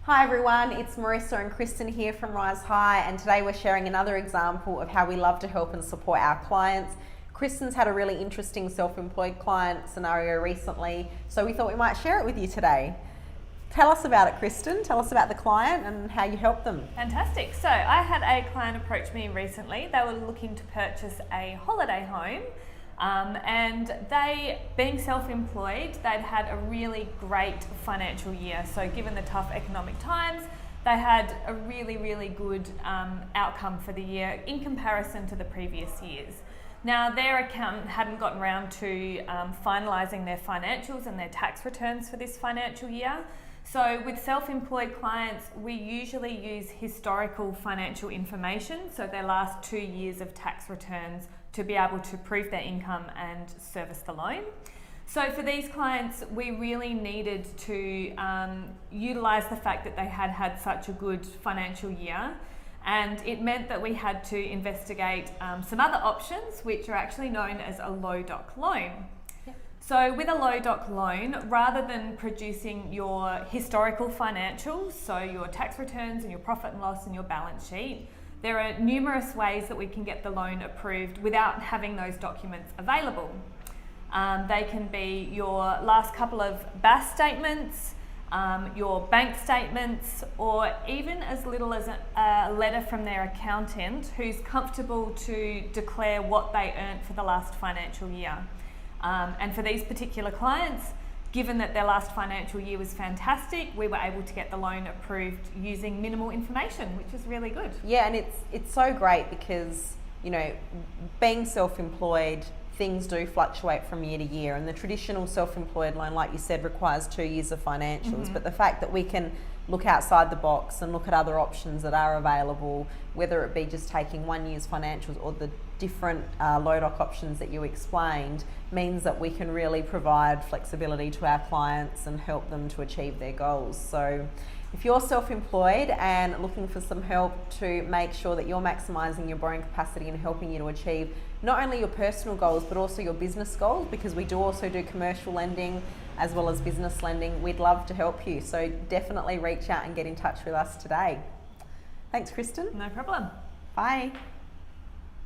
Hi everyone, it's Marissa and Kristin here from Rise High, and today we're sharing another example of how we love to help and support our clients. Kristin's had a really interesting self-employed client scenario recently, so we thought we might share it with you today. Tell us about it, Kristin. Tell us about the client and how you help them. Fantastic. So I had a client approach me recently. They were looking to purchase a holiday home. And they, being self-employed, they'd had a really great financial year. So given the tough economic times, they had a really good outcome for the year in comparison to the previous years. Now, their accountant hadn't gotten around to finalising their financials and their tax returns for this financial year. So with self-employed clients, we usually use historical financial information, so their last 2 years of tax returns, to be able to prove their income and service the loan. So for these clients, we really needed to utilise the fact that they had had such a good financial year, and it meant that we had to investigate some other options, which are actually known as a low doc loan. So with a low doc loan, rather than producing your historical financials, so your tax returns and your profit and loss and your balance sheet, there are numerous ways that we can get the loan approved without having those documents available. They can be your last couple of BAS statements, your bank statements, or even as little as a letter from their accountant who's comfortable to declare what they earned for the last financial year. And for these particular clients, given that their last financial year was fantastic, we were able to get the loan approved using minimal information, which is really good. Yeah, and it's so great because, you know, being self-employed, things do fluctuate from year to year, and the traditional self-employed loan, like you said, requires 2 years of financials. But the fact that we can look outside the box and look at other options that are available, whether it be just taking 1 year's financials or the different low doc options that you explained, means that we can really provide flexibility to our clients and help them to achieve their goals. So if you're self-employed and looking for some help to make sure that you're maximising your borrowing capacity and helping you to achieve not only your personal goals but also your business goals, because we do also do commercial lending as well as business lending, we'd love to help you. So definitely reach out and get in touch with us today. Thanks, Kristin. No problem. Bye.